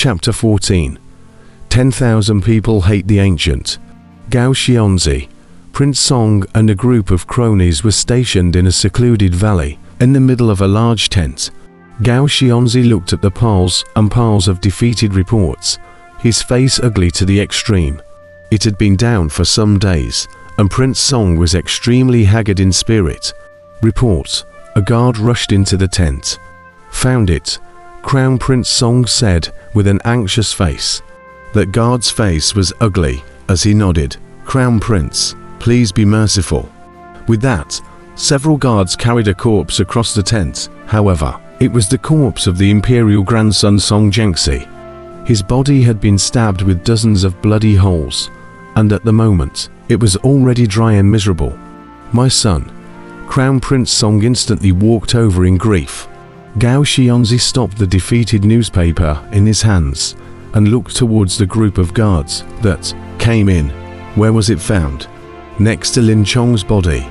Chapter 14. 10,000 people hate the ancient. Gao Xianzi, Prince Song and a group of cronies were stationed in a secluded valley, in the middle of a large tent. Gao Xianzi looked at the piles and piles of defeated reports, his face ugly to the extreme. It had been down for some days, and Prince Song was extremely haggard in spirit. Report. A guard rushed into the tent. Found it, Crown Prince Song said with an anxious face. That guard's face was ugly as he nodded. Crown Prince, please be merciful. With that, several guards carried a corpse across the tent. However, it was the corpse of the imperial grandson Song Jiangxi. His body had been stabbed with dozens of bloody holes, and at the moment, it was already dry and miserable. My son. Crown Prince Song instantly walked over in grief. Gao Xianzi stopped the defeated newspaper in his hands and looked towards the group of guards that came in. Where was it found? Next to Lin Chong's body.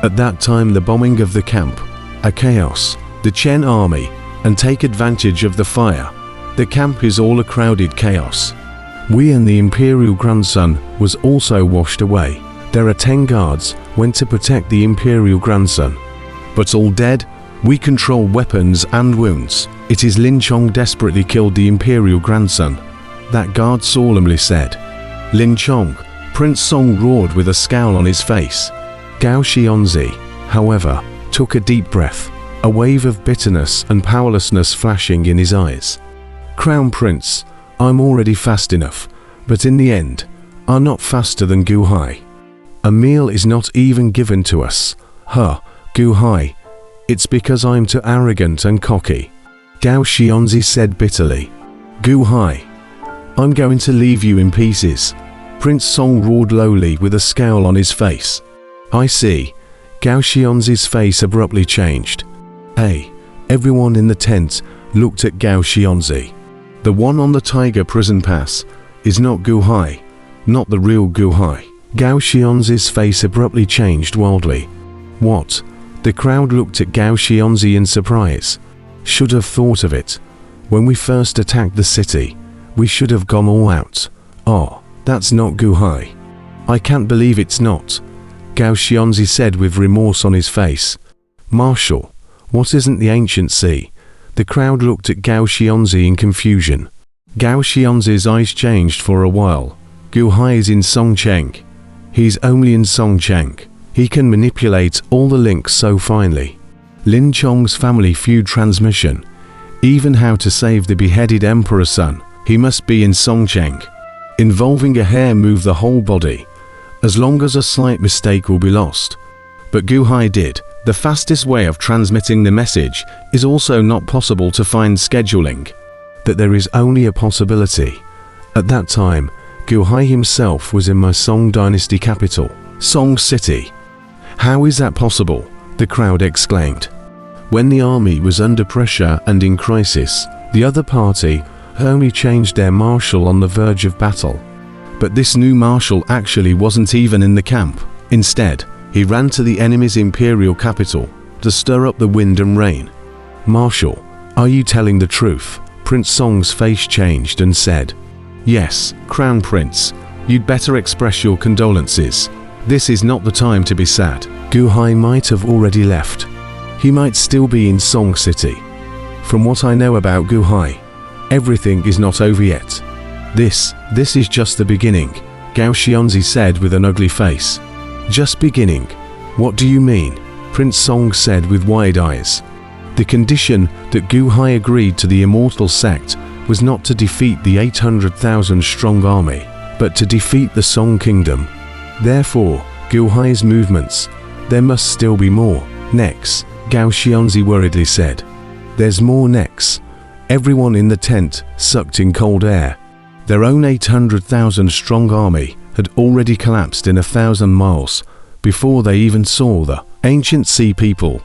At that time the bombing of the camp, a chaos, the Chen army, and take advantage of the fire. The camp is all a crowded chaos. We and the imperial grandson was also washed away. There are 10 guards went to protect the imperial grandson. But all dead, we control weapons and wounds. It is Lin Chong desperately killed the imperial grandson. That guard solemnly said. Lin Chong, Prince Song roared with a scowl on his face. Gao Xianzi, however, took a deep breath, a wave of bitterness and powerlessness flashing in his eyes. Crown Prince, I'm already fast enough, but in the end, I'm not faster than Gu Hai. A meal is not even given to us. Gu Hai. It's because I'm too arrogant and cocky. Gao Xianzi said bitterly. Gu Hai. I'm going to leave you in pieces. Prince Song roared lowly with a scowl on his face. I see. Gao Xianzi's face abruptly changed. Hey, everyone in the tent looked at Gao Xianzi. The one on the Tiger Prison Pass is not Gu Hai, not the real Gu Hai. Gao Xianzi's face abruptly changed wildly. What? The crowd looked at Gao Xianzi in surprise. Should have thought of it. When we first attacked the city, we should have gone all out. Oh, that's not Gu Hai. I can't believe it's not. Gao Xianzi said with remorse on his face. Marshal, what isn't the ancient sea? The crowd looked at Gao Xianzi in confusion. Gao Xianzi's eyes changed for a while. Gu Hai is in Songcheng. He's only in Songcheng. He can manipulate all the links so finely. Lin Chong's family feud transmission. Even how to save the beheaded emperor's son. He must be in Songcheng. Involving a hair move the whole body. As long as a slight mistake will be lost. But Gu Hai did. The fastest way of transmitting the message is also not possible to find scheduling. That there is only a possibility. At that time, Gu Hai himself was in my Song dynasty capital, Song City. How is that possible? The crowd exclaimed. When the army was under pressure and in crisis, the other party only changed their marshal on the verge of battle. But this new marshal actually wasn't even in the camp. Instead, he ran to the enemy's imperial capital to stir up the wind and rain. Marshal, are you telling the truth? Prince Song's face changed and said. Yes, Crown Prince, you'd better express your condolences. This is not the time to be sad. Gu Hai might have already left. He might still be in Song City. From what I know about Gu Hai, everything is not over yet. This is just the beginning, Gao Xianzi said with an ugly face. Just beginning? What do you mean? Prince Song said with wide eyes. The condition that Gu Hai agreed to the Immortal sect was not to defeat the 800,000 strong army, but to defeat the Song Kingdom. Therefore, Gu Hai's movements, there must still be more. Necks, Gao Xianzi worriedly said. There's more necks. Everyone in the tent sucked in cold air. Their own 800,000 strong army had already collapsed in 1,000 miles before they even saw the ancient sea people.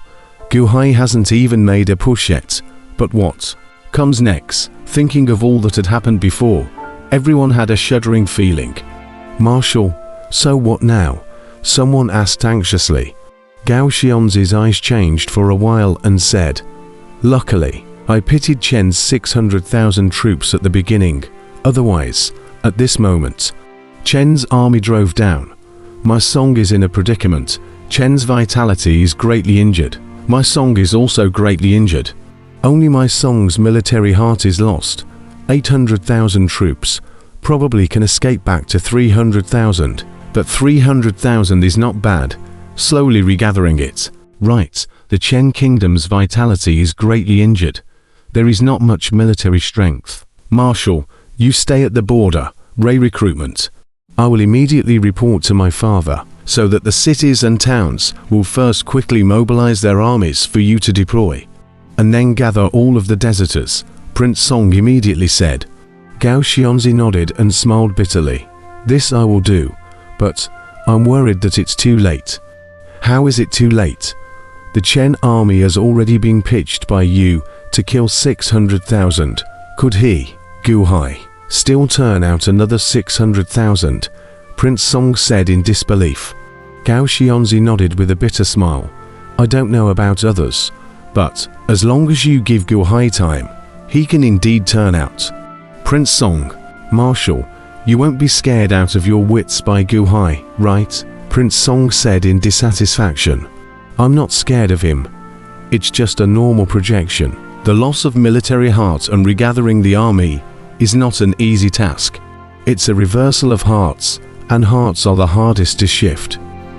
Gu Hai hasn't even made a push yet. But what comes next? Thinking of all that had happened before, everyone had a shuddering feeling. Marshal, so what now? Someone asked anxiously. Gao Xianzi's eyes changed for a while and said, Luckily, I pitied Chen's 600,000 troops at the beginning. Otherwise, at this moment, Chen's army drove down. My song is in a predicament. Chen's vitality is greatly injured. My song is also greatly injured. Only my song's military heart is lost. 800,000 troops probably can escape back to 300,000, but 300,000 is not bad. Slowly regathering it. Right, the Chen kingdom's vitality is greatly injured. There is not much military strength. Marshal, you stay at the border. Recruitment. I will immediately report to my father, so that the cities and towns will first quickly mobilize their armies for you to deploy, and then gather all of the deserters, Prince Song immediately said. Gao Xianzi nodded and smiled bitterly. This I will do, but I'm worried that it's too late. How is it too late? The Chen army has already been pitched by you to kill 600,000. Could he, Gu Hai, still turn out another 600,000? Prince Song said in disbelief. Gao Xianzi nodded with a bitter smile. I don't know about others, but as long as you give Gu Hai time, he can indeed turn out. Prince Song, Marshal, you won't be scared out of your wits by Gu Hai, right? Prince Song said in dissatisfaction. I'm not scared of him. It's just a normal projection. The loss of military heart and regathering the army is not an easy task. It's a reversal of hearts, and hearts are the hardest to shift.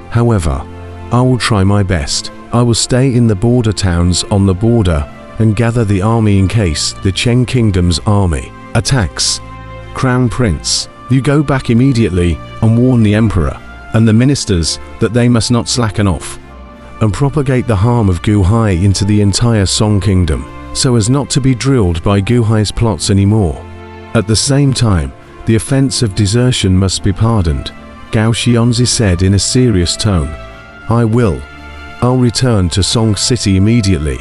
However, I will try my best. I will stay in the border towns on the border and gather the army in case the Chen Kingdom's army attacks. Crown Prince, you go back immediately and warn the Emperor and the ministers that they must not slacken off, and propagate the harm of Gu Hai into the entire Song Kingdom, so as not to be drilled by Gu Hai's plots anymore. At the same time, the offense of desertion must be pardoned, Gao Xianzi said in a serious tone. I will. I'll return to Song City immediately.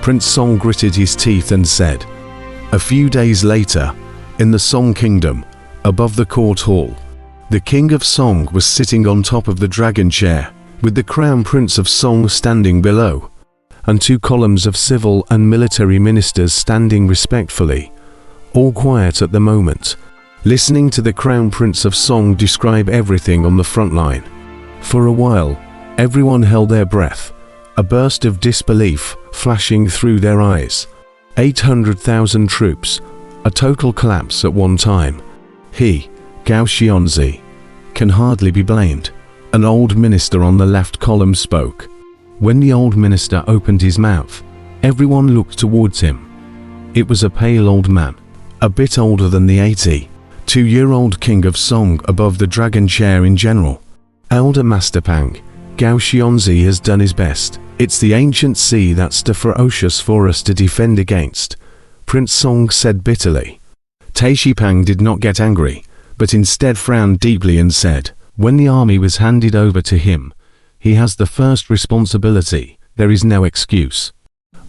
Prince Song gritted his teeth and said. A few days later, in the Song Kingdom, above the court hall, the King of Song was sitting on top of the dragon chair, with the Crown Prince of Song standing below, and 2 columns of civil and military ministers standing respectfully, all quiet at the moment, listening to the Crown Prince of Song describe everything on the front line. For a while, everyone held their breath, a burst of disbelief flashing through their eyes. 800,000 troops, a total collapse at one time. He, Gao Xianzi, can hardly be blamed. An old minister on the left column spoke. When the old minister opened his mouth, everyone looked towards him. It was a pale old man, a bit older than the 82-year-old King of Song above the dragon chair in general. Elder Master Pang, Gao Xianzi has done his best. It's the ancient sea that's too ferocious for us to defend against, Prince Song said bitterly. Taishi Pang did not get angry, but instead frowned deeply and said, when the army was handed over to him, he has the first responsibility. There is no excuse.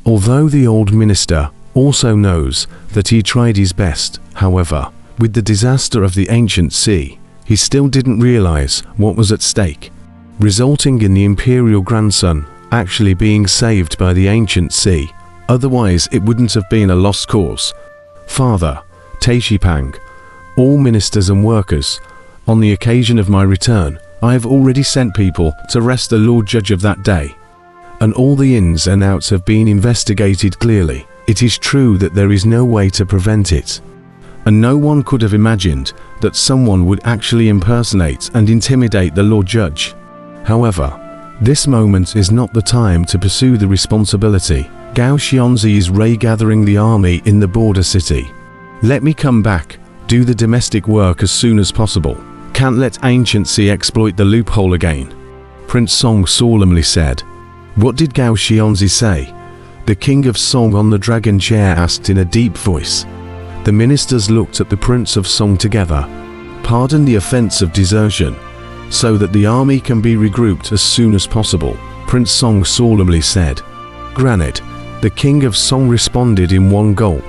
Although the old minister also knows that he tried his best, however, with the disaster of the ancient sea, he still didn't realize what was at stake, resulting in the imperial grandson actually being saved by the ancient sea. Otherwise it wouldn't have been a lost cause. Father, Taishi Pang, all ministers and workers, on the occasion of my return, I have already sent people to arrest the Lord Judge of that day, and all the ins and outs have been investigated clearly. It is true that there is no way to prevent it, and no one could have imagined that someone would actually impersonate and intimidate the Lord Judge. However, this moment is not the time to pursue the responsibility. Gao Xianzi is regathering the army in the border city. Let me come back, do the domestic work as soon as possible. Can't let ancient sea exploit the loophole again, Prince Song solemnly said. What did Gao Xianzi say? The King of Song on the dragon chair asked in a deep voice. The ministers looked at the Prince of Song together. Pardon the offense of desertion, so that the army can be regrouped as soon as possible, Prince Song solemnly said. Granted, the King of Song responded in one gulp.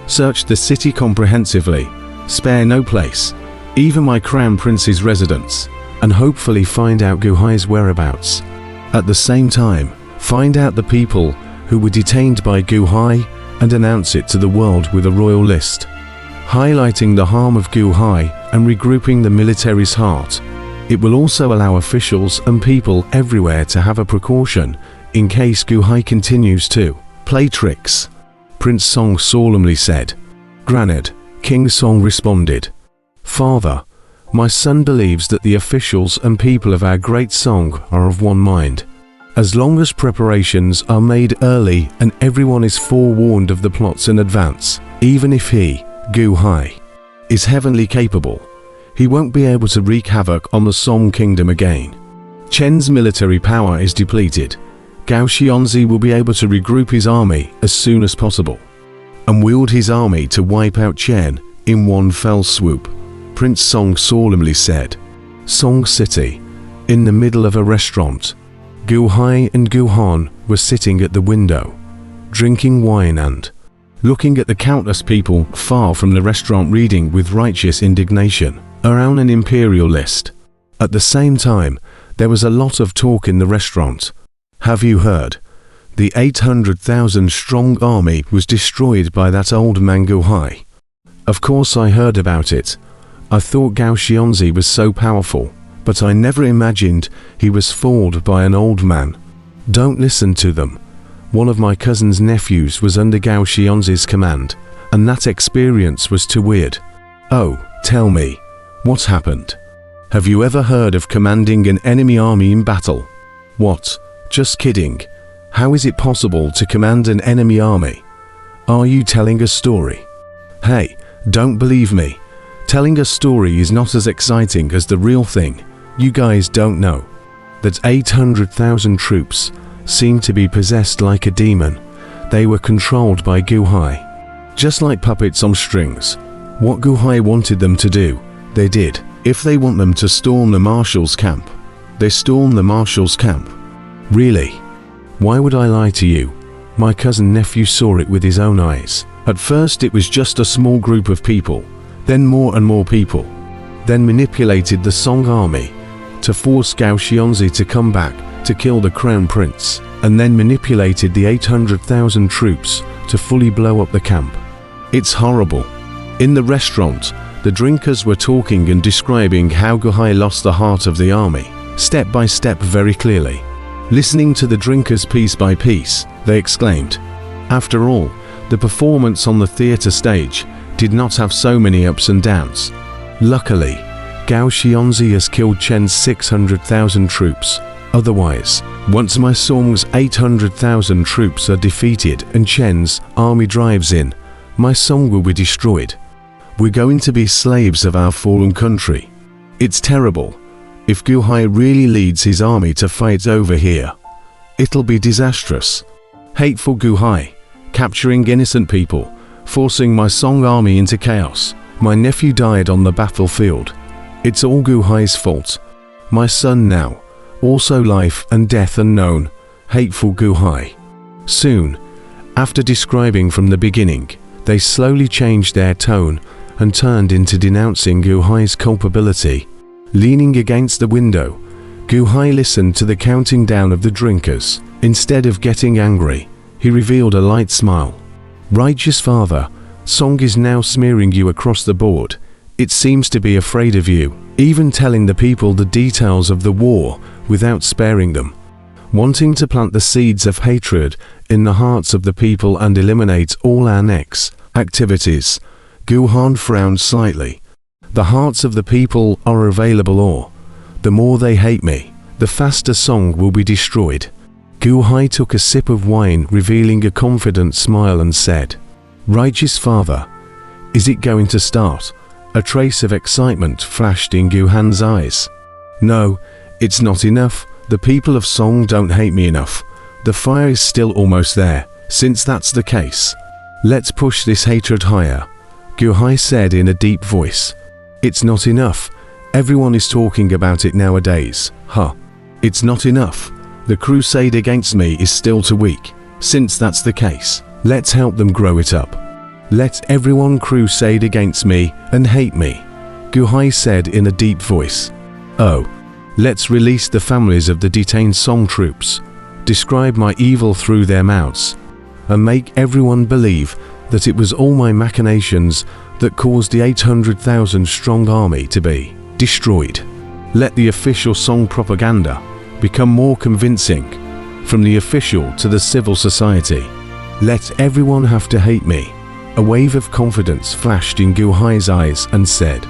Search the city comprehensively, spare no place, even my Crown Prince's residence, and hopefully find out Gu Hai's whereabouts. At the same time, find out the people who were detained by Gu Hai and announce it to the world with a royal list, highlighting the harm of Gu Hai and regrouping the military's heart. It will also allow officials and people everywhere to have a precaution in case Gu Hai continues to play tricks. Prince Song solemnly said. Granted, King Song responded, Father, my son believes that the officials and people of our great Song are of one mind. As long as preparations are made early and everyone is forewarned of the plots in advance, even if he, Gu Hai, is heavenly capable, he won't be able to wreak havoc on the Song kingdom again. Chen's military power is depleted. Gao Xianzi will be able to regroup his army as soon as possible and wield his army to wipe out Chen in one fell swoop. Prince Song solemnly said. Song City, in the middle of a restaurant. Gu Hai and Gu Han were sitting at the window, drinking wine and looking at the countless people far from the restaurant reading with righteous indignation around an imperial list. At the same time, there was a lot of talk in the restaurant. Have you heard? The 800,000 strong army was destroyed by that old man Gu Hai. Of course I heard about it. I thought Gao Xianzi was so powerful, but I never imagined he was fooled by an old man. Don't listen to them. One of my cousin's nephews was under Gao Xianzi's command, and that experience was too weird. Oh, tell me, what happened? Have you ever heard of commanding an enemy army in battle? What? Just kidding. How is it possible to command an enemy army? Are you telling a story? Hey, don't believe me. Telling a story is not as exciting as the real thing. You guys don't know that 800,000 troops seemed to be possessed like a demon. They were controlled by Gu Hai, just like puppets on strings. What Gu Hai wanted them to do, they did. If they want them to storm the marshal's camp, they storm the marshal's camp. Really? Why would I lie to you? My cousin nephew saw it with his own eyes. At first it was just a small group of people, then more and more people, then manipulated the Song army to force Gao Xianzi to come back to kill the crown prince, and then manipulated the 800,000 troops to fully blow up the camp. It's horrible. In the restaurant, the drinkers were talking and describing how Gu Hai lost the heart of the army, step by step very clearly. Listening to the drinkers piece by piece, they exclaimed, after all, the performance on the theater stage did not have so many ups and downs. Luckily, Gao Xianzi has killed Chen's 600,000 troops. Otherwise, once my Song's 800,000 troops are defeated and Chen's army drives in, my Song will be destroyed. We're going to be slaves of our fallen country. It's terrible. If Gu Hai really leads his army to fight over here, it'll be disastrous. Hateful Gu Hai, capturing innocent people, forcing my Song army into chaos. My nephew died on the battlefield. It's all Gu Hai's fault. My son now, also life and death unknown. Hateful Gu Hai. Soon, after describing from the beginning, they slowly changed their tone and turned into denouncing Gu Hai's culpability. Leaning against the window, Gu Hai listened to the counting down of the drinkers. Instead of getting angry, he revealed a light smile. Righteous Father, Song is now smearing you across the board. It seems to be afraid of you, even telling the people the details of the war without sparing them. Wanting to plant the seeds of hatred in the hearts of the people and eliminate all our next activities. Gu Han frowned slightly. The hearts of the people are available, or the more they hate me, the faster Song will be destroyed. Gu Hai took a sip of wine, revealing a confident smile, and said, Righteous Father, is it going to start? A trace of excitement flashed in Gu Han's eyes. No, it's not enough. The people of Song don't hate me enough. The fire is still almost there. Since that's the case, let's push this hatred higher, Gu Hai said in a deep voice. It's not enough. Everyone is talking about it nowadays. Huh. It's not enough. The crusade against me is still too weak. Since that's the case, let's help them grow it up. Let everyone crusade against me and hate me, Gu Hai said in a deep voice. Oh, let's release the families of the detained Song troops. Describe my evil through their mouths. and make everyone believe that it was all my machinations that caused the 800,000 strong army to be destroyed. Let the official Song propaganda become more convincing, from the official to the civil society. Let everyone have to hate me. A wave of confidence flashed in Gu Hai's eyes and said,